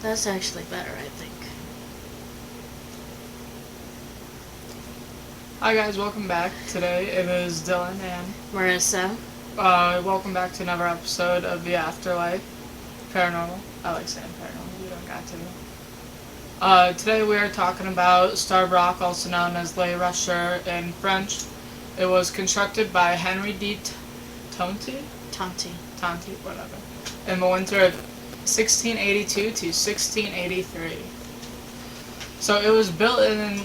That's actually better, I think. Hi guys, welcome back. Today it is Dylan and Marissa. welcome back to another episode of The Afterlife Paranormal. I like saying paranormal, you don't got to. Today we are talking about Starved Rock, also known as Les Rochers in French. It was constructed by Henry D. Tonti, whatever, in the winter of 1682 to 1683. So it was built at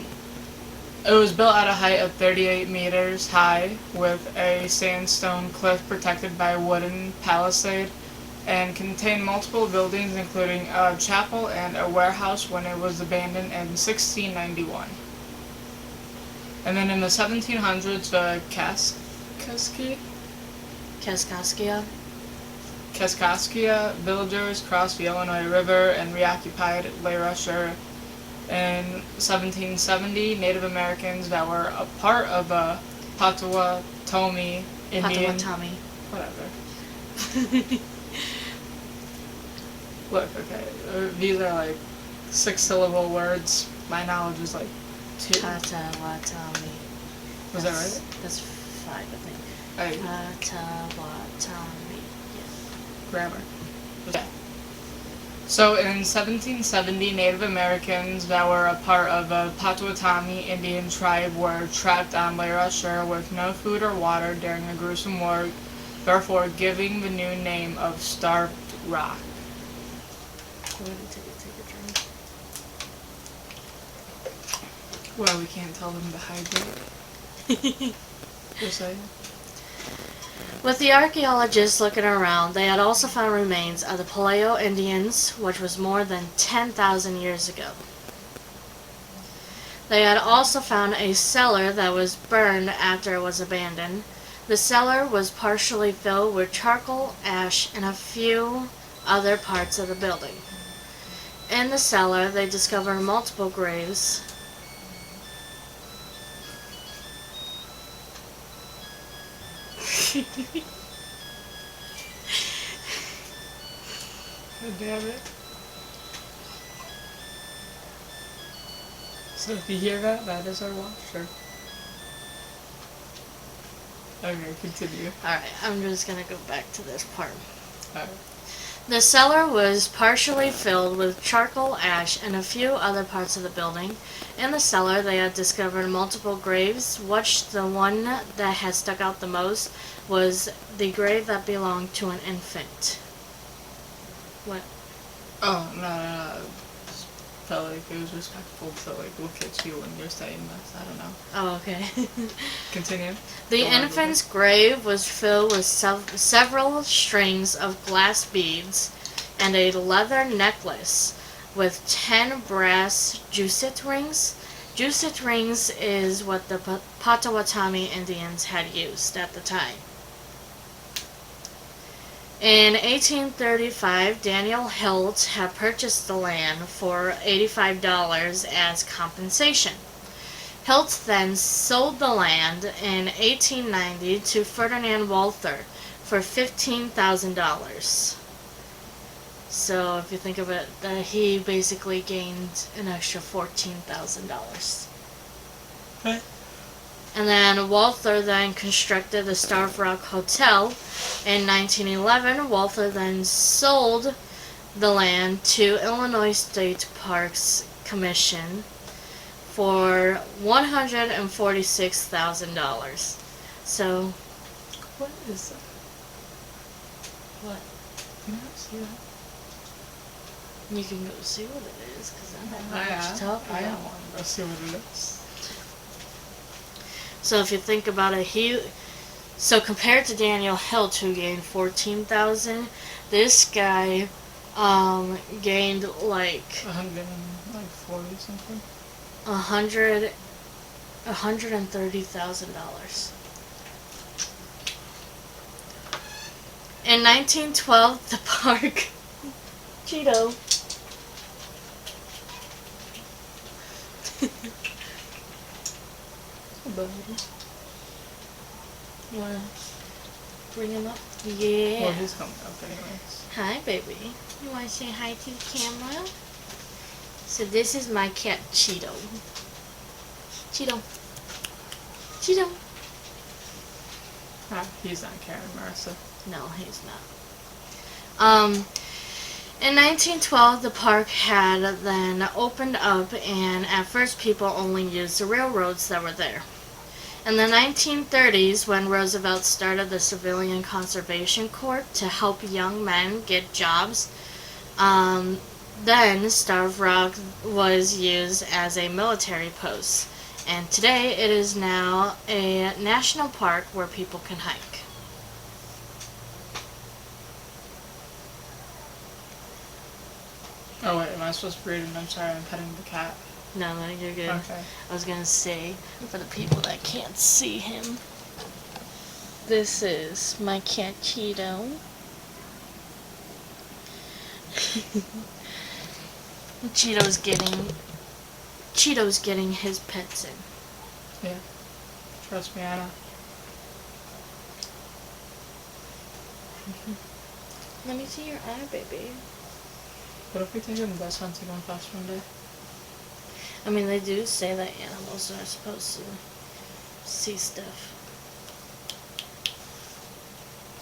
a height of 38 meters high, with a sandstone cliff protected by a wooden palisade, and contained multiple buildings, including a chapel and a warehouse when it was abandoned in 1691. And then in the 1700s, the Kaskaskia villagers crossed the Illinois River and reoccupied Les Rochers. In 1770, Native Americans that were a part of a Potawatomi Indian... Whatever. Look, okay, these are like 6-syllable words. My knowledge is like 2. Potawatomi. Was that right? That's 5, I think. Hey, Potawatomi. Yeah. grammar. Yeah. So in 1770, Native Americans that were a part of a Potawatomi Indian tribe were trapped on Les Rochers with no food or water during a gruesome war, therefore giving the new name of Starved Rock. Go ahead and take a drink. Well, we can't tell them to hydrate. Just saying. With the archaeologists looking around, they had also found remains of the Paleo Indians, which was more than 10,000 years ago. They had also found a cellar that was burned after it was abandoned. The cellar was partially filled with charcoal, ash, and a few other parts of the building. In the cellar, they discovered multiple graves. God damn it. So if you hear that, that is our washer. Okay, continue. Alright, I'm just gonna go back to this part. Alright. The cellar was partially filled with charcoal, ash, and a few other parts of the building. In the cellar, they had discovered multiple graves, which the one that had stuck out the most was the grave that belonged to an infant. What? Oh, no. Just felt like it was respectful to look at you when you're saying this. I don't know. Oh, okay. Continue. The infant's grave was filled with several strings of glass beads and a leather necklace with 10 brass Jusit rings. Jusit rings is what the Potawatomi Indians had used at the time. In 1835, Daniel Hilt had purchased the land for $85 as compensation. Hilt then sold the land in 1890 to Ferdinand Walther for $15,000. So if you think of it, he basically gained an extra $14,000. Okay. And then Walther then constructed the Starved Rock Hotel. In 1911, Walther then sold the land to Illinois State Parks Commission for $146,000. So, What is that? what? Can I see that? You can go see what it is, because I don't know I what you're talking am. about. Let's see what it is. So if you think about it, so compared to Daniel Hilt, who gained 14,000, this guy gained like 140 something. $130,000. In 1912, the park Cheeto. You wanna bring him up? Yeah. Well, he's coming up anyways. Hi, baby. You wanna say hi to the camera? So this is my cat Cheeto. Cheeto. Cheeto. Ah, he's not Karen, Marissa. No, he's not. In 1912, the park had then opened up, and at first people only used the railroads that were there. In the 1930s, when Roosevelt started the Civilian Conservation Corps to help young men get jobs, then Starved Rock was used as a military post. And today it is now a national park where people can hike. Oh wait, am I supposed to read it? I'm sorry, I'm petting the cat. No, you're good. Okay. I was gonna say, for the people that can't see him, this is my cat Cheeto. Cheeto's getting his pets in. Yeah. Trust me, Anna. Let me see your eye, baby. What if we take him bus hunting on Fast one day? I mean, they do say that animals are supposed to see stuff.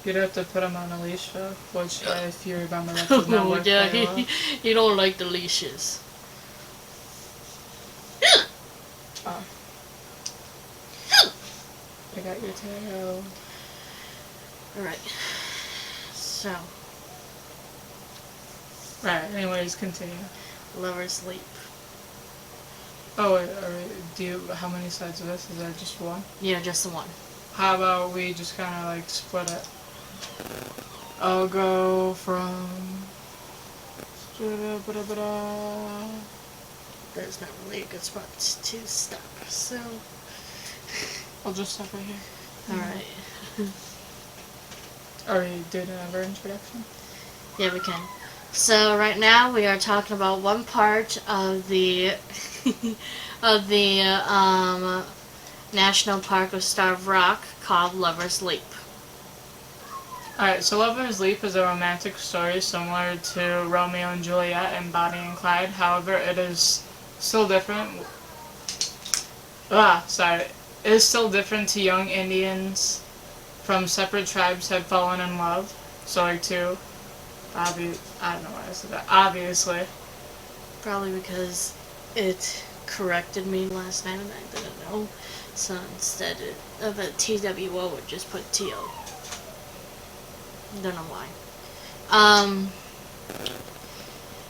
You'd have to put him on a leash though, which if you remember that does not work yeah, very well. you don't like the leashes. Oh. I got your tail. Alright. So, Right, anyways, continue. Lover's Leap. Oh wait, how many sides of this? Is there just one? Yeah, just the one. How about we just kinda like split it? I'll go from There's not really a good spot to stop, so... I'll just stop right here. Alright. Are we doing another introduction? Yeah, we can. So right now we are talking about one part of the of the National Park of Starved Rock called Lover's Leap. Alright, so Lover's Leap is a romantic story similar to Romeo and Juliet and Bonnie and Clyde. However, it is still different. It is still different to young Indians from separate tribes had fallen in love. So like two. I don't know why I said that. Obviously. Probably because it corrected me last night and I didn't know. So instead of a TWO, it would just put TO. Don't know why.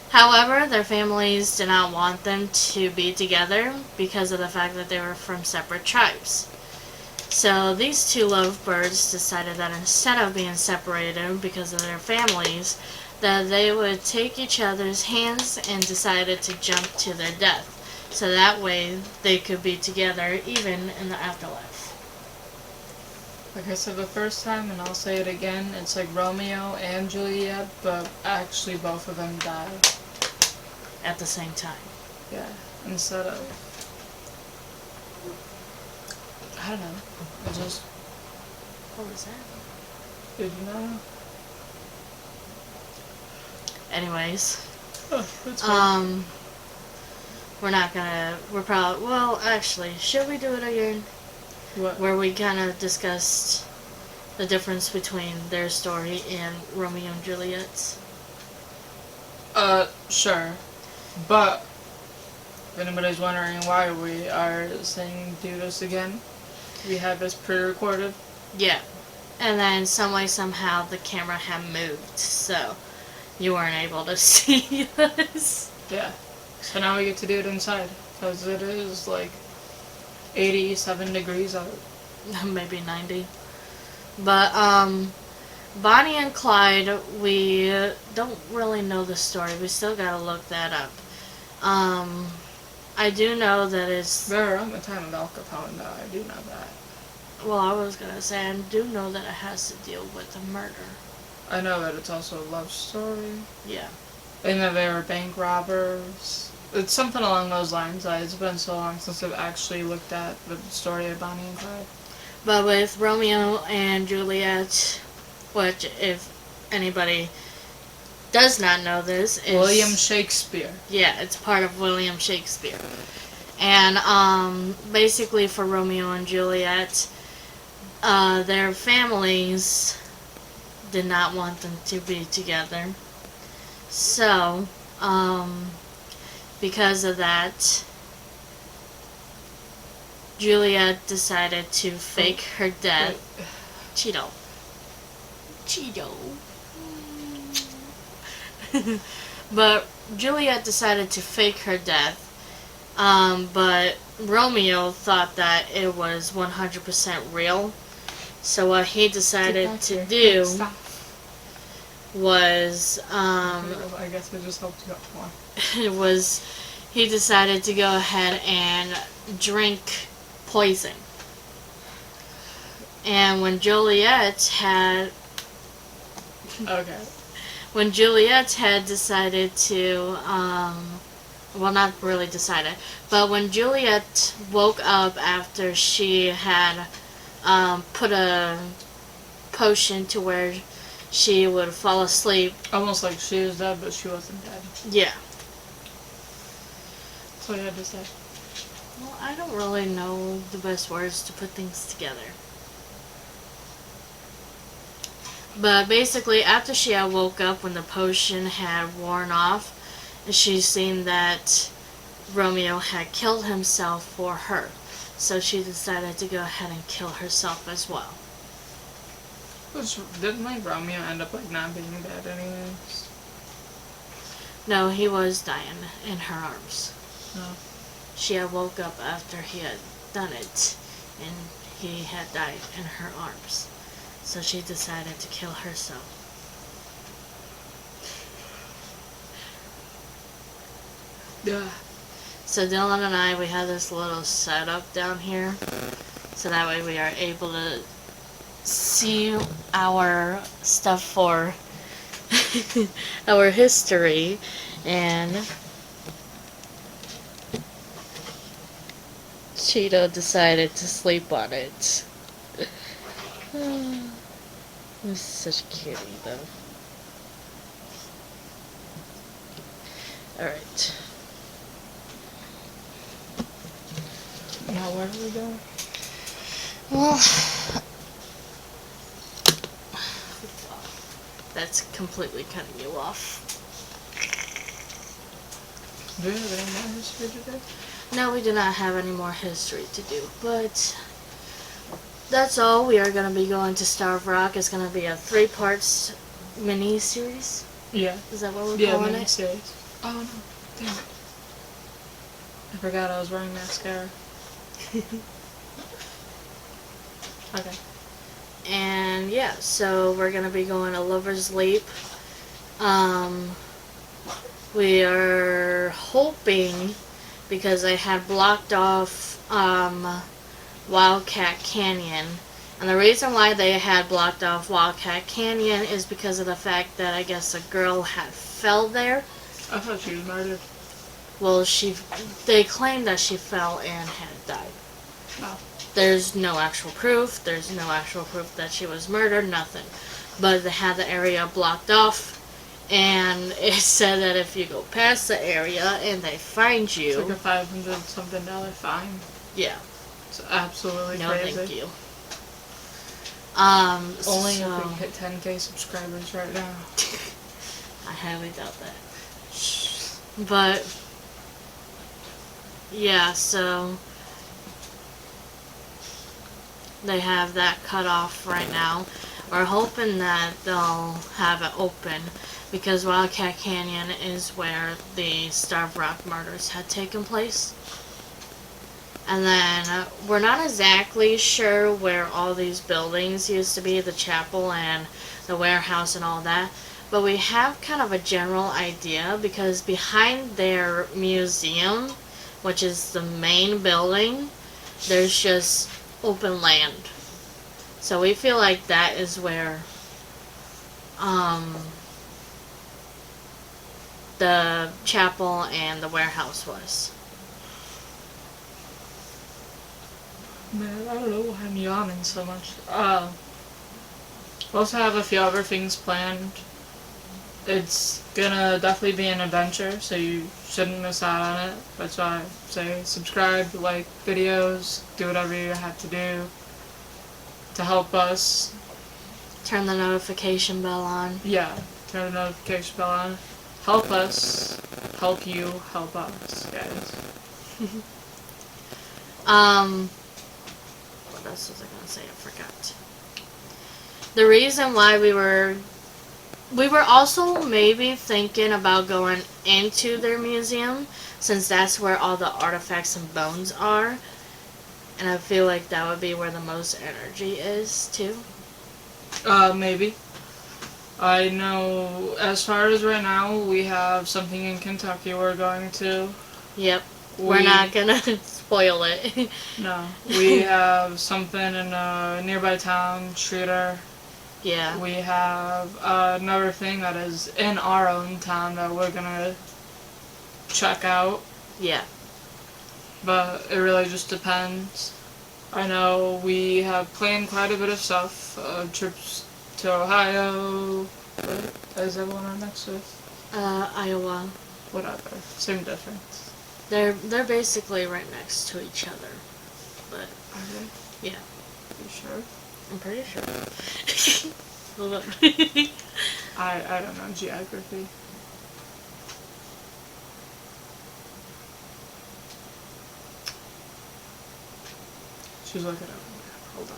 However, their families did not want them to be together because of the fact that they were from separate tribes. So these two lovebirds decided that instead of being separated because of their families, that they would take each other's hands and decided to jump to their death. So that way they could be together even in the afterlife. Like I said the first time, and I'll say it again, it's like Romeo and Juliet, but actually both of them died. At the same time. Yeah, instead of... I don't know. It just... What was that? Did you know? Anyways. Oh, that's fine. We're probably, well, actually, should we do it again? What? Where we kind of discussed the difference between their story and Romeo and Juliet's. Sure. But, if anybody's wondering why we are saying do this again, we have this pre-recorded. Yeah. And then some way, somehow, the camera had moved, so you weren't able to see us. Yeah. So now we get to do it inside, because it is like 87 degrees out. Maybe 90. But, Bonnie and Clyde, we don't really know the story. We still gotta look that up. I do know that it's... They're around the time of Al Capone, though. I do know that. Well, I was gonna say, I do know that it has to deal with a murder. I know that it's also a love story. Yeah. And that they were bank robbers. It's something along those lines. It's been so long since I've actually looked at the story of Bonnie and Clyde. But with Romeo and Juliet, which if anybody does not know this is William Shakespeare. Yeah, it's part of William Shakespeare. And basically for Romeo and Juliet, their families did not want them to be together. So, because of that, Juliet decided to fake her death. Cheeto. But Juliet decided to fake her death. But Romeo thought that it was 100% real. So what he decided to do was, I guess it just helped you out more. it was, he decided to go ahead and drink poison. And when Juliet had Okay. when Juliet had decided to, well, not really decided, but when Juliet woke up after she had put a potion to where she would fall asleep. Almost like she was dead, but she wasn't dead. Yeah. That's what you had to say. Well, I don't really know the best words to put things together. But basically, after she had woke up, when the potion had worn off, she seen that Romeo had killed himself for her. So she decided to go ahead and kill herself as well. Which, didn't like Romeo end up like not being dead anyways? No, he was dying in her arms. No. She had woke up after he had done it, and he had died in her arms. So she decided to kill herself. Yeah. So Dylan and I, we have this little setup down here, so that way we are able to see our stuff for our history, and Cheeto decided to sleep on it. This is such a cutie, though. Alright. Now where do we go? Well, that's completely cutting you off. Do we have any more history today? No, we do not have any more history to do, but that's all. We are going to be going to Starved Rock. It's going to be a 3-part mini-series. Yeah. Is that what we're Yeah, calling it? mini-series. Oh no, damn it. I forgot I was wearing mascara. Okay. And yeah, so we're going to be going to Lover's Leap. We are hoping, because I had blocked off Wildcat Canyon, and the reason why they had blocked off Wildcat Canyon is because of the fact that I guess a girl had fell there. I thought she was murdered. Well, they claimed that she fell and had died. Oh. There's no actual proof. There's no actual proof that she was murdered, nothing. But they had the area blocked off, and it said that if you go past the area and they find you... It's like a $500-something fine. Yeah. It's absolutely no, crazy. thank you. Only so, if we hit 10K subscribers right now. I highly doubt that. But, yeah, so they have that cut off right now. We're hoping that they'll have it open, because Wildcat Canyon is where the Starved Rock murders had taken place. And then we're not exactly sure where all these buildings used to be, the chapel and the warehouse and all that. But we have kind of a general idea, because behind their museum, which is the main building, there's just open land. So we feel like that is where the chapel and the warehouse was. Man, I don't know why I'm yawning so much. We also have a few other things planned It's gonna definitely be an adventure, so you shouldn't miss out on it. That's why I say subscribe, like videos, do whatever you have to do to help us. Turn the notification bell on. Yeah, turn the notification bell on. Help us, help you, help us, guys. What else was I gonna say? I forgot. The reason why we were also maybe thinking about going into their museum, since that's where all the artifacts and bones are. And I feel like that would be where the most energy is, too. Maybe. I know, as far as right now, we have something in Kentucky we're going to. Yep. We're not gonna spoil it. No. We have something in a nearby town, Streeter. Yeah. We have another thing that is in our own town that we're gonna check out. Yeah. But it really just depends. I know we have planned quite a bit of stuff. Trips to Ohio. What is that one on next to us? Iowa. Whatever. Same difference. They're basically right next to each other. But Okay. yeah. You sure? I'm pretty sure. Hold up. I don't know geography. She's looking up. Hold on.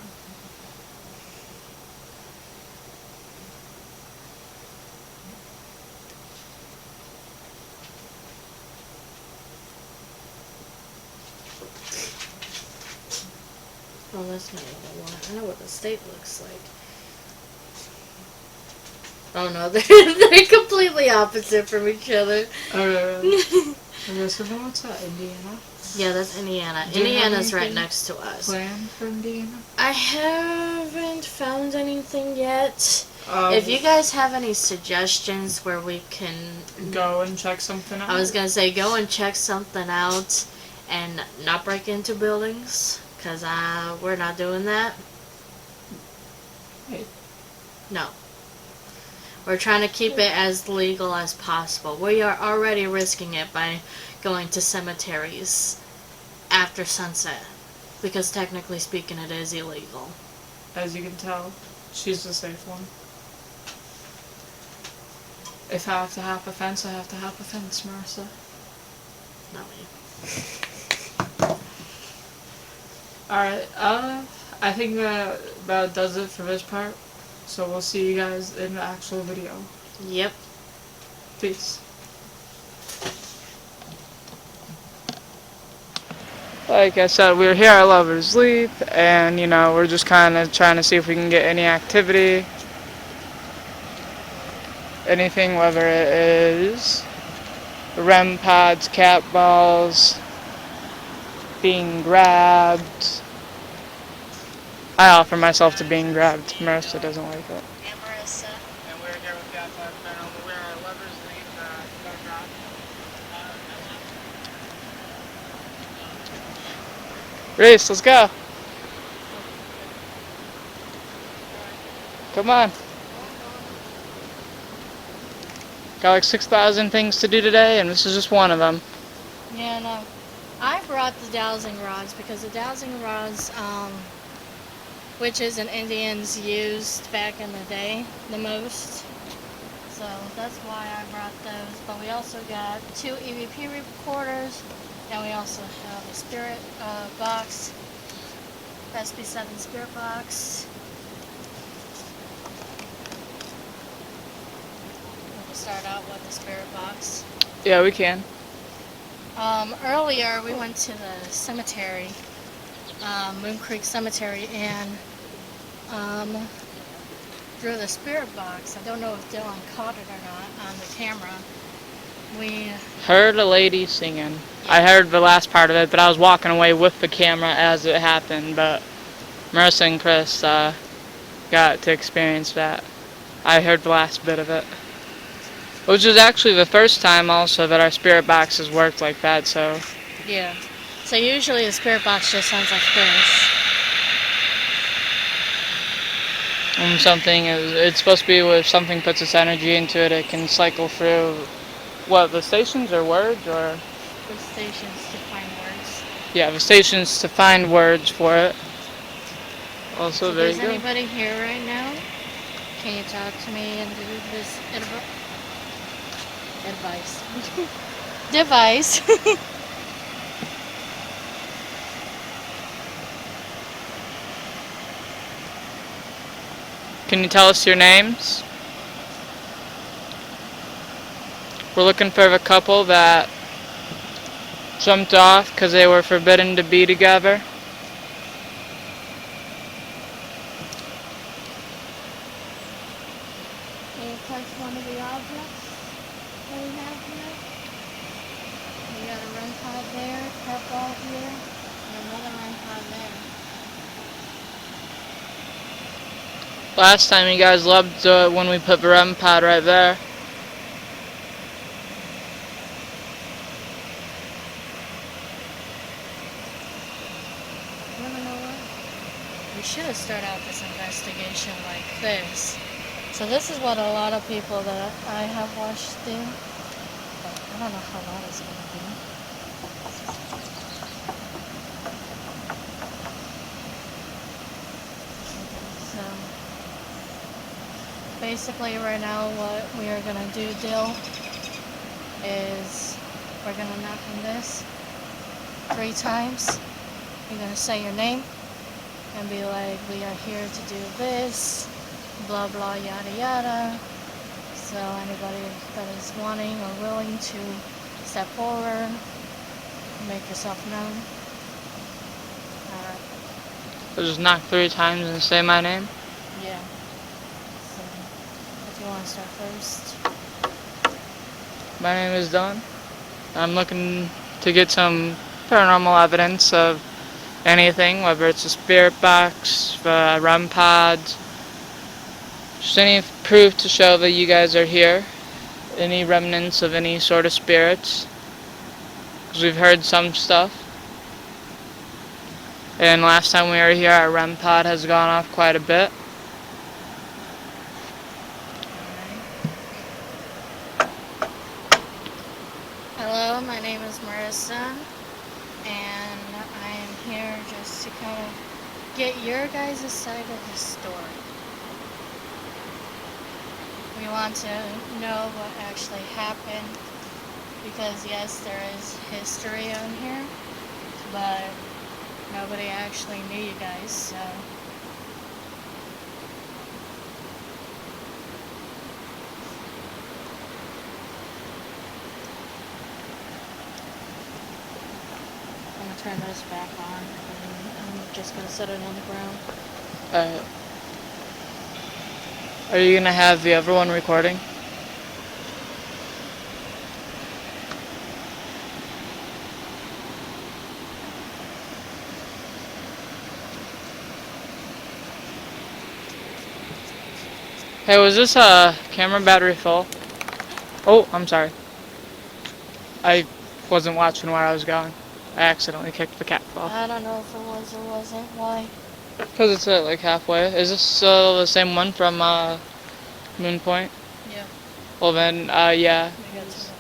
Oh, that's not what I want. I know what the state looks like. Oh no, they're completely opposite from each other. Okay. Okay, so then what's that? Indiana? Yeah, that's Indiana. Do you have Indiana's right anything next to us. Plan for Indiana? I haven't found anything yet. If you guys have any suggestions where we can go and check something out. I was gonna say go and check something out and not break into buildings, because we're not doing that. Hey. No. We're trying to keep it as legal as possible. We are already risking it by going to cemeteries after sunset, because technically speaking it is illegal. As you can tell, she's the safe one. If I have to hop a fence, I have to hop a fence, Marissa. Not me. Alright, I think that about does it for this part. So we'll see you guys in the actual video. Yep. Peace. Like I said, we're here at Lover's Leap, and you know, we're just kind of trying to see if we can get any activity. Anything, whether it is REM pods, cat balls, being grabbed. I offer myself to being grabbed. Marissa doesn't like it. And Marissa. And we're here with the Outside Paranormal. We're at Lover's Leap. Reese, let's go. Come on. Got like 6,000 things to do today, and this is just one of them. Yeah, no. I brought the dowsing rods because the dowsing rods, witches and Indians used back in the day the most. So that's why I brought those. But we also got 2 EVP recorders, and we also have a spirit box, SB7 spirit box. We'll start out with the spirit box. Yeah, we can. Earlier we went to the cemetery, Moon Creek Cemetery, and through the spirit box, I don't know if Dylan caught it or not on the camera, we Heard a lady singing. I heard the last part of it, but I was walking away with the camera as it happened, but Marissa and Chris got to experience that. I heard the last bit of it. Which is actually the first time also that our spirit boxes worked like that, so... yeah. So usually the spirit box just sounds like this. Something is, it's supposed to be where something puts its energy into it, it can cycle through what, the stations or words or The stations to find words. yeah, the stations to find words for it. Also So very there's good. anybody here right now? Can you talk to me and do this advice? Device. Can you tell us your names? We're looking for the couple that jumped off because they were forbidden to be together. Can you touch one of the objects that we have here? We got a REM pod there, pep ball here, and another REM pod there. Last time you guys loved when we put the REM pad right there. You wanna know what? We should have started out this investigation like this. So this is what a lot of people that I have watched do. But I don't know how that is gonna be. So basically right now what we are gonna do, Dill, is we're gonna knock on this 3 times. You're gonna say your name and be like, we are here to do this, blah blah yada yada. So anybody that is wanting or willing to step forward, make yourself known. Alright. So just knock 3 times and say my name. Yeah. So if you want to start first. My name is Don. I'm looking to get some paranormal evidence of anything, whether it's a spirit box, REM pods, just any proof to show that you guys are here, any remnants of any sort of spirits, because we've heard some stuff. And last time we were here, our REM pod has gone off quite a bit. Hello, my name is Marissa, and I am here just to kind of get your guys' side of the story. We want to know what actually happened, because yes, there is history on here, but nobody actually knew you guys, so. I'm gonna turn this back on, and I'm just gonna set it on the ground. Are you gonna have the other one recording? Hey, was this camera battery full? Oh, I'm sorry. I wasn't watching where I was going. I accidentally kicked the cat off. I don't know if it was or wasn't. Why? Because it's at like halfway. Is this still the same one from Moon Point? Yeah. Well then, yeah. We got some of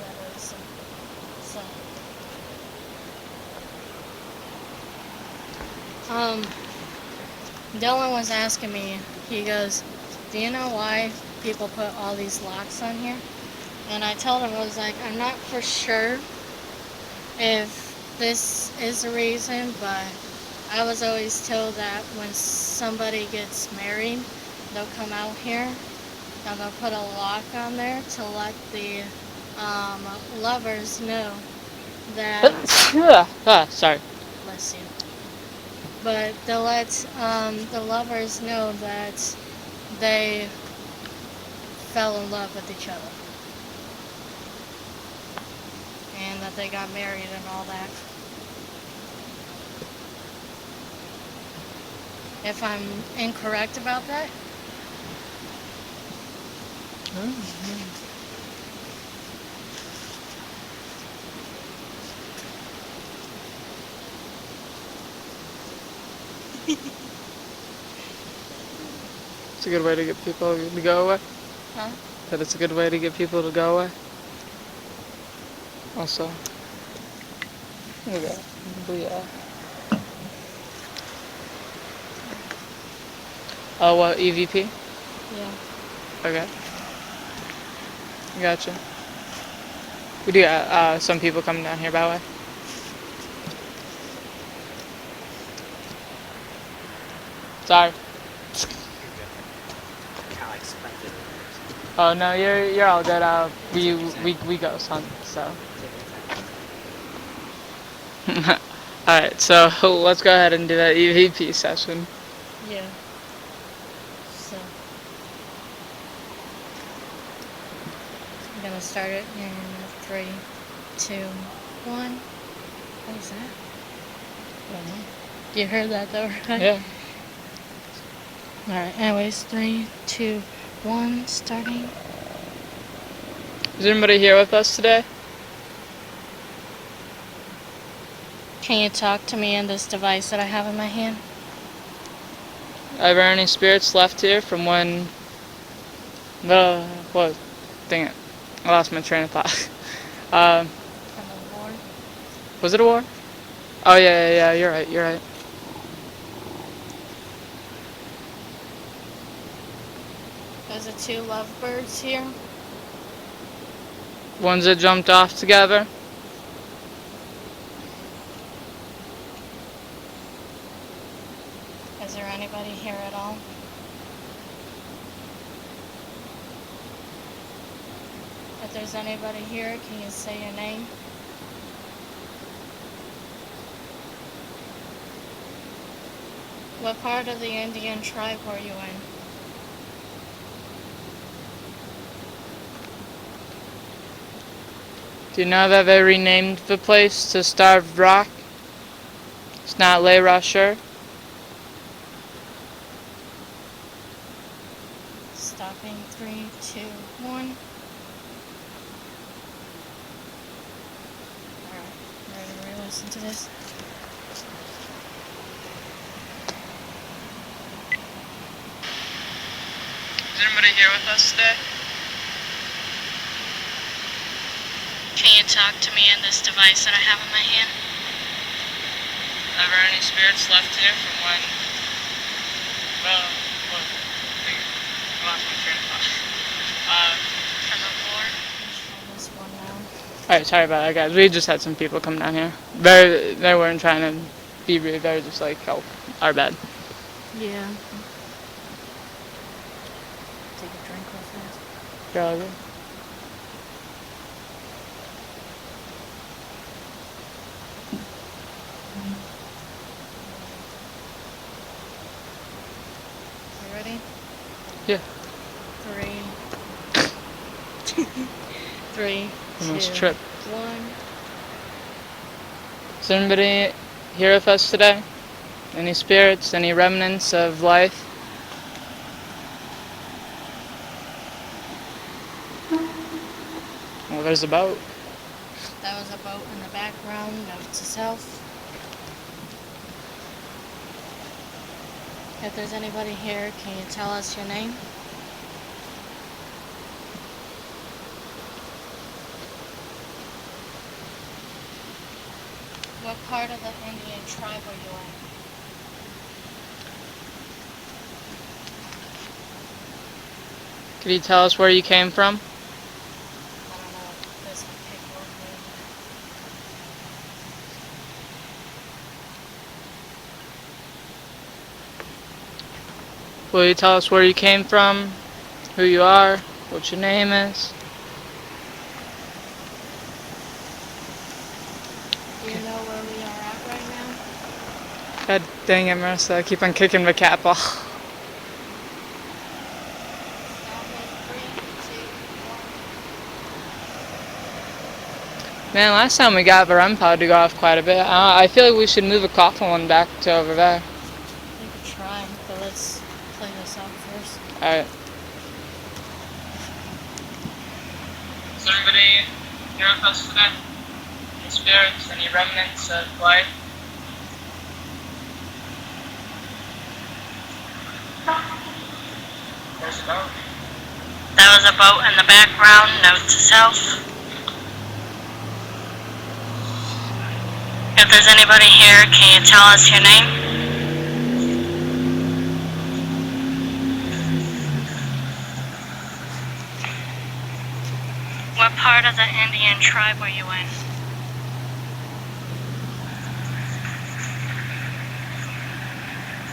that is. Dylan was asking me, he goes, do you know why people put all these locks on here? And I told him, I was like, I'm not for sure if this is the reason, but I was always told that when somebody gets married, they'll come out here and they'll put a lock on there to let the lovers know that. Sorry. Bless you. But they'll let the lovers know that they fell in love with each other. And that they got married and all that. If I'm incorrect about that? It's a good way to get people to go away. Huh? That it's a good way to get people to go away. Also, look at that. Yeah. Oh, what, EVP? Yeah. Okay. Gotcha. We do got some people coming down here, by the way. Sorry. Kind of expected it. Oh no, you're all good. We go hunt, so. All right, so let's go ahead and do that EVP session. Yeah. So I'm gonna start it in 3, 2, 1. What is that? You heard that though, right? Yeah. Alright, anyways, 3, 2, 1, starting. Is anybody here with us today? Can you talk to me on this device that I have in my hand? Are there any spirits left here from when what? Dang it. I lost my train of thought. From the war? Was it a war? Oh yeah, you're right. There's the 2 lovebirds here. Ones that jumped off together. Is there anybody here at all? If there's anybody here, can you say your name? What part of the Indian tribe were you in? Do you know that they renamed the place to Starved Rock? It's not Le Rocher. Stopping 3, 2, 1. Alright, ready to re-listen to this? Is anybody here with us today? Can you talk to me on this device that I have in my hand? Are there any spirits left here from when? Well, what? I lost my train of thought. From the war? Try this one now. Alright, sorry about that, guys. We just had some people come down here. They weren't trying to be rude. They were just like, oh, our bad. Yeah. Take a drink real fast. You're all good. You ready? Yeah. 3, 3, Almost 2, tripped. 1. Is anybody here with us today? Any spirits? Any remnants of life? Well, there's a boat. That was a boat in the background, note to self. If there's anybody here, can you tell us your name? What part of the Indian tribe are you in? Could you tell us where you came from? I don't know what this paperwork means. Will you tell us where you came from, who you are, what your name is? Do you know where we are at right now? God dang it, Marissa. I keep on kicking the cat ball. Stopping 3, 2, 1. Man, last time we got the REM pod to go off quite a bit. I feel like we should move a coffin one back to over there. We could try, but let's play this out first. Alright. Is anybody here with us today? Any spirits, any remnants of life? That was a boat in the background, note to self. If there's anybody here, can you tell us your name? What part of the Indian tribe were you in?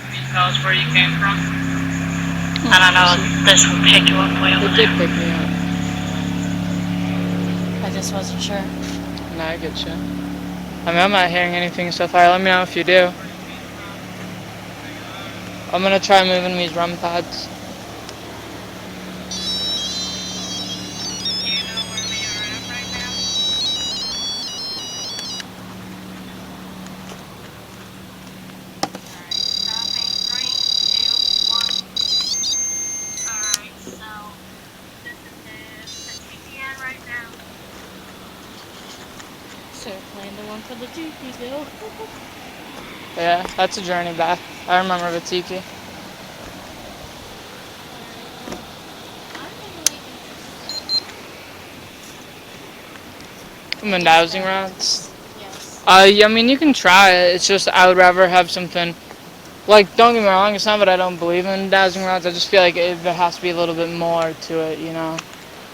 Can you tell us where you came from? I don't know, this will pick you up way over It did there. pick me up. I just wasn't sure. No, I get you. I mean, I'm not hearing anything so far. Let me know if you do. I'm gonna try moving these REM pods. Do you know where we are at right now? Alright, stopping. 3, 2, 1. Alright, so this is the TPN right now. So we're playing the one for the GP deal. Yeah, that's a journey back. I remember Vatiki. I'm in dowsing rods. Yes. I mean, you can try it. It's just I would rather have something. Like, don't get me wrong. It's not that I don't believe in dowsing rods. I just feel like there has to be a little bit more to it, you know.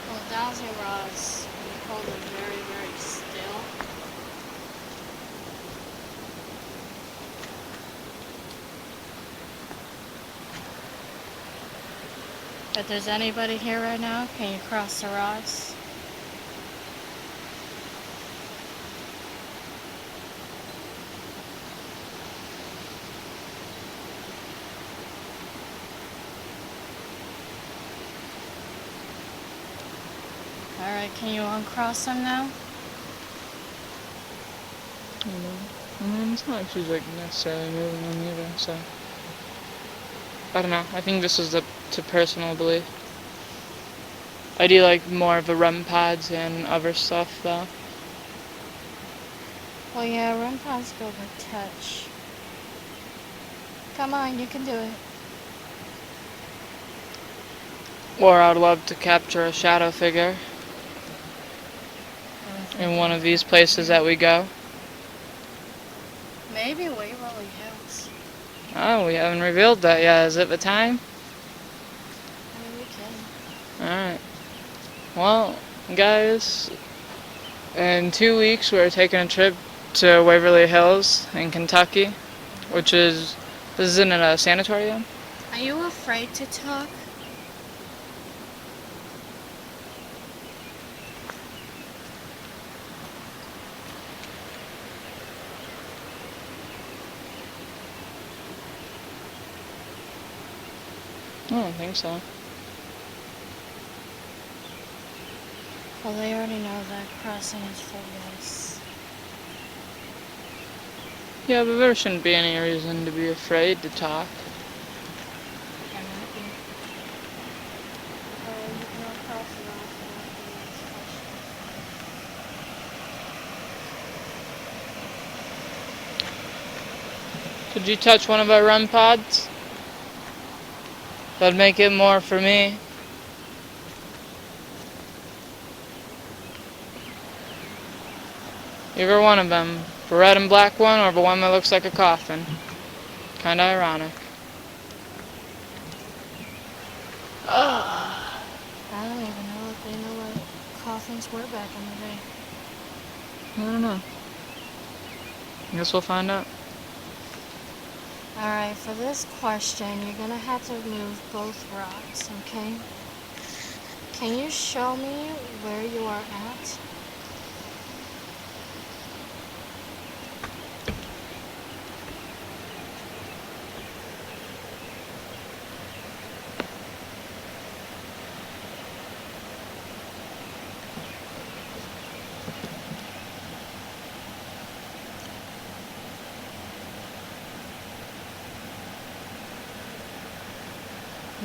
Well, dowsing rods, we hold them very, very still. If there's anybody here right now, can you cross the rods? Alright, can you uncross them now? I mean, it's not like she's like necessarily moving them either. So I don't know. I think this is up to personal belief. I do like more of the REM pods and other stuff though. Well, yeah, REM pods go with touch. Come on, you can do it. Or I'd love to capture a shadow figure in one of these places that we go. Maybe Waverly Hills. Oh, we haven't revealed that yet. Is it the time? I mean, we can. Alright. Well, guys, in 2 weeks we're taking a trip to Waverly Hills in Kentucky, which is, this is in a sanatorium. Are you afraid to talk? I don't think so. Well, they already know that crossing is for yes. Yeah, but there shouldn't be any reason to be afraid to talk. There might be. Oh, you can uncross the rods and ask Could you touch one of our REM pods? That'd make it more for me. Either one of them. The red and black one or the one that looks like a coffin. Kinda ironic. I don't even know if they know what coffins were back in the day. I don't know. I guess we'll find out. Alright, for this question, you're gonna have to move both rods, okay? Can you show me where you are at?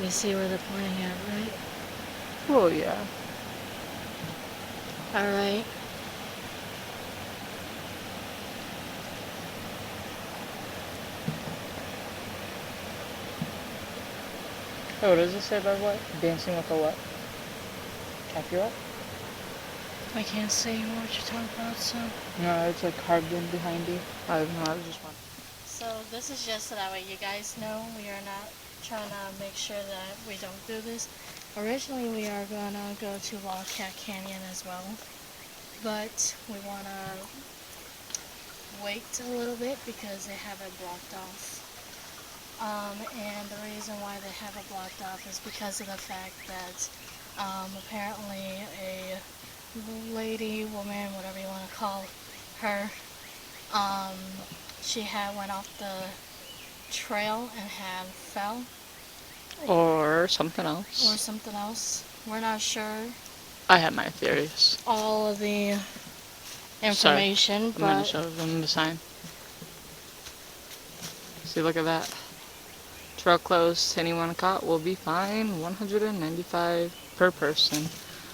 You see where they're pointing at, right? Oh yeah. Alright. Oh, what does it say about what? Dancing with a what? Copyright? I can't see what you're talking about, so. No, it's like carved in behind you. I don't know, I was just wondering. So this is just so that way you guys know we are not trying to make sure that we don't do this. Originally we are gonna go to Wildcat Canyon as well, but we wanna wait a little bit because they have it blocked off. And the reason why they have it blocked off is because of the fact that apparently a lady, woman, whatever you want to call her, she had went off the trail and had fell Or something or else. something else. We're not sure I have my theories. all of the information, I'm gonna but show them the sign. See, look at that. Trail closed. Anyone caught will be fined $195 per person.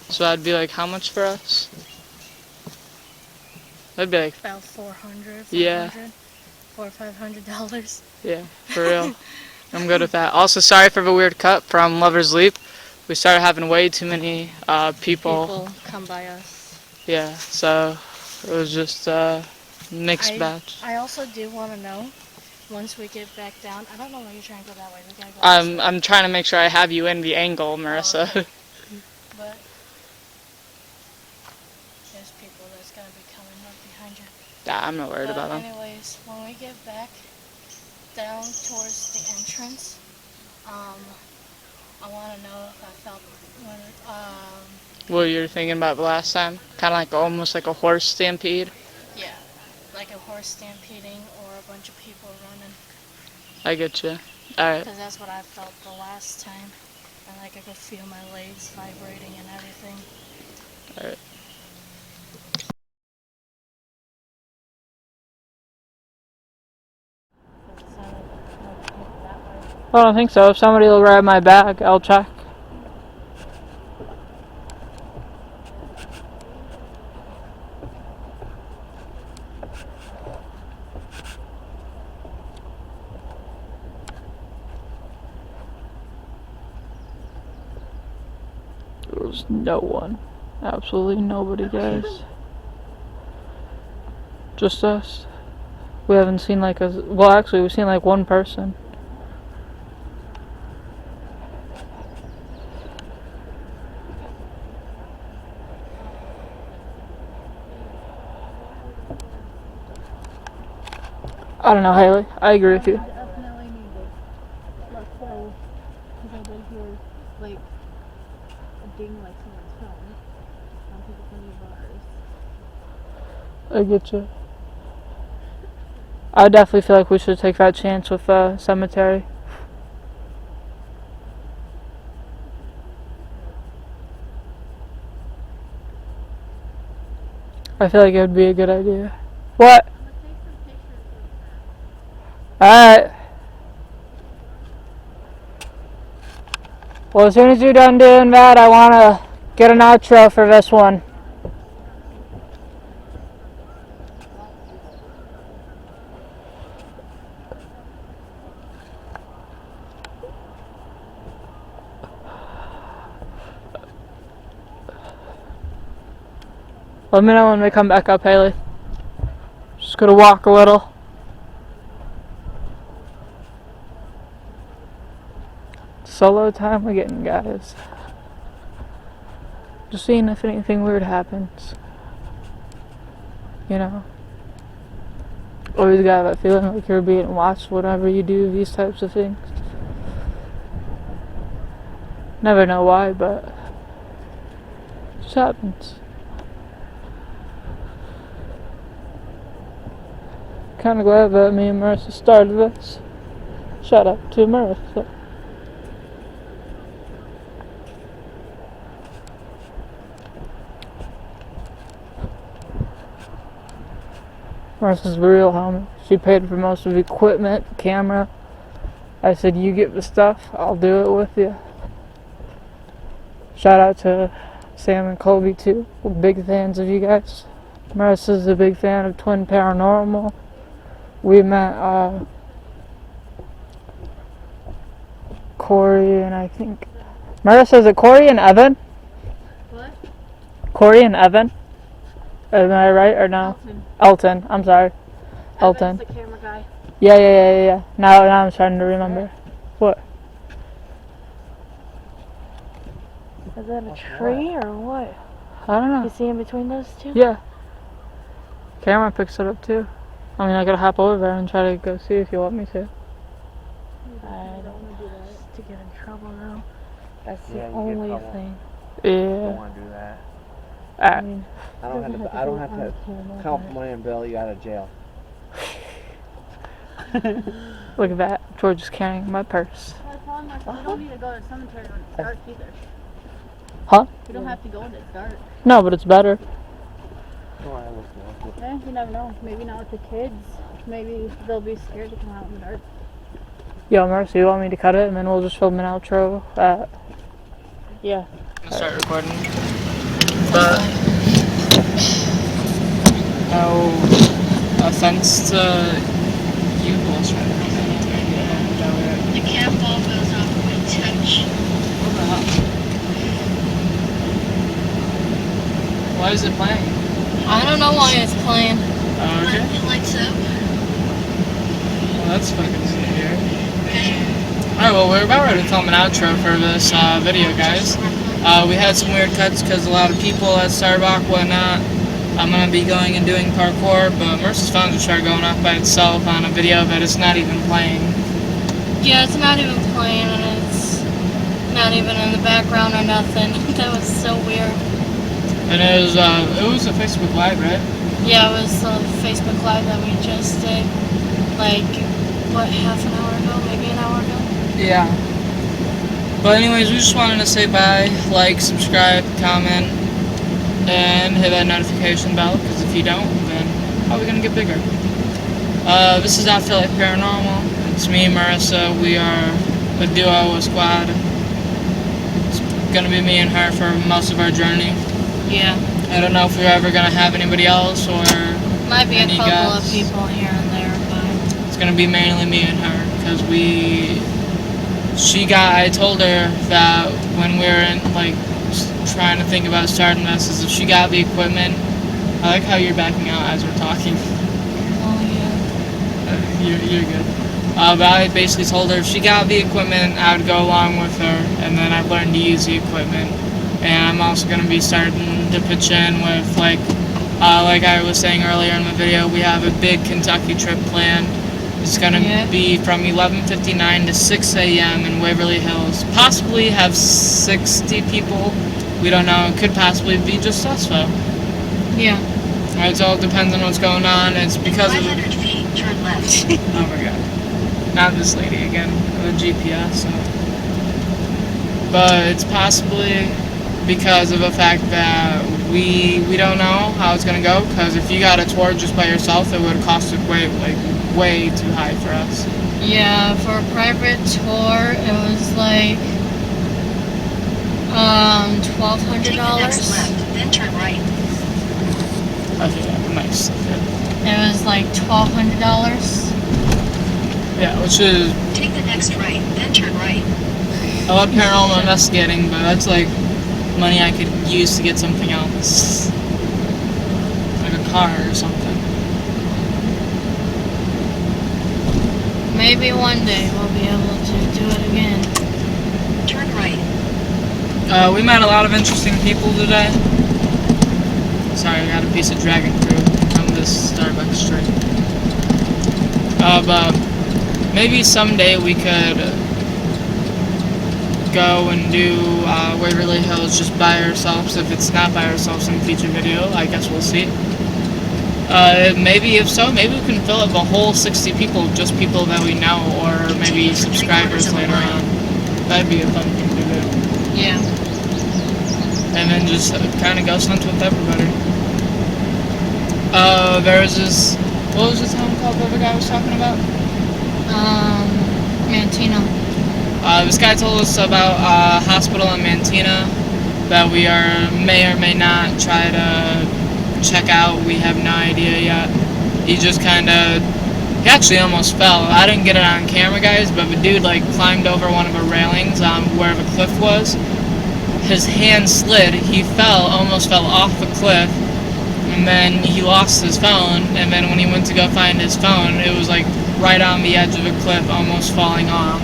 So that'd be like how much for us? That'd be like, about 400, Yeah. $400 or $500. yeah, for real. I'm good with that. Also, sorry for the weird cut from Lover's Leap. We started having way too many people. Come by us. Yeah, so it was just a mixed batch. I also do want to know, once we get back down, I don't know why you're trying to go that way. We gotta go this way. I'm trying to make sure I have you in the angle, Marissa. okay. But there's people that's gonna be coming up behind you. Nah, I'm not worried But about them. anyways, when we get back down towards the entrance, I want to know if I felt when What you were thinking about the last time? Kind of like almost like a horse stampede. yeah, like a horse stampeding or a bunch of people running. I get you. Alright. Because that's what I felt the last time. And like I could feel my legs vibrating and everything. Alright. I don't think so. If somebody will grab my bag, I'll check. There was no one. Absolutely nobody, guys. Just us. We haven't seen like a... Well, actually, we've seen like one person. I don't know, Haley. I agree with you. Definitely need it. Let's go. Because I did hear like a ding like someone's phone. I don't think it's any of ours. I get you. I definitely feel like we should take that chance with cemetery. I feel like it would be a good idea. What? I'm gonna take some pictures of that. Alright. Well, as soon as you're done doing that, I want to get an outro for this one. Let me know when we come back up, Haley. Just gonna walk a little. Solo time we're getting, guys. Just seeing if anything weird happens. You know? Always got that feeling like you're being watched whenever you do these types of things. Never know why, but it just happens. Kinda glad that me and Marissa started this. Shout out to Marissa. Marissa's the real homie. She paid for most of the equipment, camera. I said, you get the stuff, I'll do it with you. Shout out to Sam and Colby too. We're big fans of you guys. Marissa's a big fan of Twin Paranormal. We met Corey and I think Marissa, is it Corey and Evan? What? Corey and Evan? Am I right or no? Elton. I'm sorry. Elton. The camera guy. Yeah. Now I'm trying to remember. What? Is that a tree or what? I don't know. You see in between those two? Yeah. Camera picks it up too. I mean, I gotta hop over there and try to go see if you want me to. I don't want to do that. To get in trouble though. That's Yeah, the you get only trouble. thing. Don't Yeah. want to do that. I mean, I don't have to come up with money and bail you out of jail. Look at that. George is carrying my purse. I told him, I said, we don't need to go to the cemetery when it's dark either. Huh? We don't have to go when it's dark. No, but it's better. Come on, listen. Yeah, you never know. Maybe not with the kids. Maybe they'll be scared to come out in the dark. Yo, Mercy, you want me to cut it and then we'll just film an outro? yeah. Start recording. But no offense to you, bullshit. The cat ball goes off my touch. What the hell? Why is it playing? I don't know why it's playing. Oh, okay. It lights up. Well, that's fucking weird. Alright, well, we're about ready to film an outro for this video, guys. We had some weird cuts because a lot of people at Starbuck, whatnot. I'm going to be going and doing parkour, but Mercer's phone just started going off by itself on a video that it's not even playing. Yeah, it's not even playing and it's not even in the background or nothing. That was so weird. And it was a Facebook Live, right? Yeah, it was the Facebook Live that we just did. Like, what, half an hour ago? Maybe an hour ago? Yeah. But anyways, we just wanted to say bye, like, subscribe, comment, and hit that notification bell, because if you don't, then how are we going to get bigger? This is Afterlife Paranormal. It's me, Marissa. We are a duo, a squad. It's going to be me and her for most of our journey. Yeah. I don't know if we're ever going to have anybody else, or Might be a any couple guests. of people here and there, but It's going to be mainly me and her, because I told her that when we were in, like, trying to think about starting this, is if she got the equipment. I like how you're backing out as we're talking. oh yeah. You're good. But I basically told her if she got the equipment, I would go along with her, and then I've learned to use the equipment. And I'm also going to be starting to pitch in with, like I was saying earlier in the video, we have a big Kentucky trip planned. It's going to be from 11:59 to 6 a.m. in Waverly Hills. Possibly have 60 people. We don't know. It could possibly be just us, though. Yeah. It all depends on what's going on. It's because of... 500 feet, turn left. Oh my god. Not this lady again. The GPS. But it's possibly because of the fact that we don't know how it's going to go. Because if you got a tour just by yourself, it would have costed way too high for us. Yeah, for a private tour, it was like $1,200. Take the next left, then turn right. Okay, yeah, nice. Okay. It was like $1,200. Yeah, which is... Take the next right, then turn right. I love paranormal investigating, but that's like money I could use to get something else. Like a car or something. Maybe one day we'll be able to do it again. Turn right. We met a lot of interesting people today. Sorry, I got a piece of dragon fruit on this Starbucks street. But maybe someday we could go and do Waverly Hills just by ourselves. If it's not by ourselves in a future video, I guess we'll see. Maybe if so, maybe we can fill up a whole 60 people, just people that we know, or maybe subscribers later on. That'd be a fun thing to do. Yeah. And then just kind of ghost hunt with everybody. There's this, what was the town called that the guy was talking about? Mantina. This guy told us about a hospital in Mantina that we may or may not try to check out. We have no idea yet. He just kind of He actually almost fell. I didn't get it on camera, guys, but the dude like climbed over one of the railings on where the cliff was. His hand slid. He almost fell off the cliff, and then he lost his phone. And then when he went to go find his phone, it was like right on the edge of the cliff, almost falling off.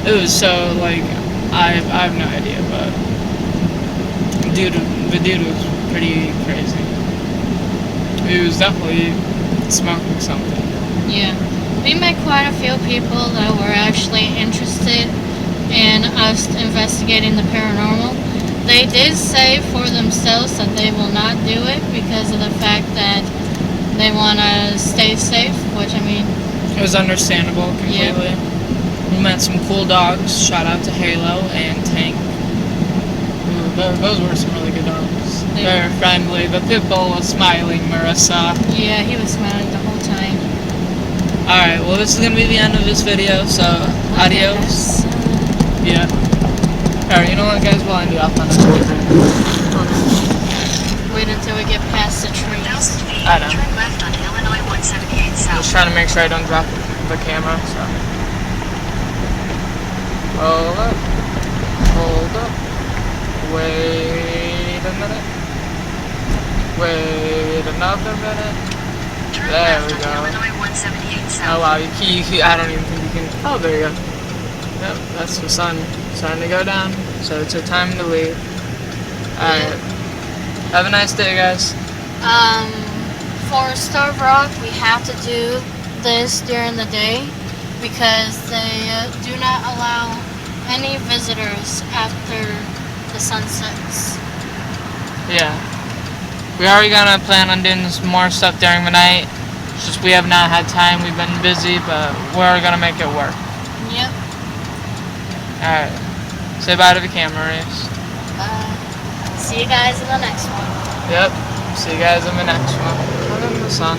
It was so like I have no idea, but the dude was pretty crazy. He was definitely smoking something. Yeah. We met quite a few people that were actually interested in us investigating the paranormal. They did say for themselves that they will not do it because of the fact that they want to stay safe, which I mean, It was understandable completely. We met some cool dogs. Shout out to Halo and Tank. Those were some really good dogs. They Very friendly. The pit bull was smiling, Marissa. yeah, he was smiling the whole time. Alright, well this is going to be the end of this video, so adios. Yeah. Alright, you know what guys, we'll end it off on this one. Wait until we get past the 1,000 trees. feet. I know. Turn left on Illinois 178 Just South. trying to make sure I don't drop the camera, so. Hold up. Hold up. Wait a minute. Wait another minute. Turn There left we on go. Illinois 178 Oh South. wow, I don't even think you can. Oh, there you go. Yep, that's the sun starting to go down, so it's our time to leave. Alright. Have a nice day, guys. For Starved Rock, we have to do this during the day because they do not allow any visitors after the sun sets. Yeah. We already gonna plan on doing some more stuff during the night. It's just we have not had time. We've been busy, but we're gonna make it work. Yep. Alright. Say bye to the camera, Reese. See you guys in the next one. Yep. See you guys in the next one. I'm in the sun.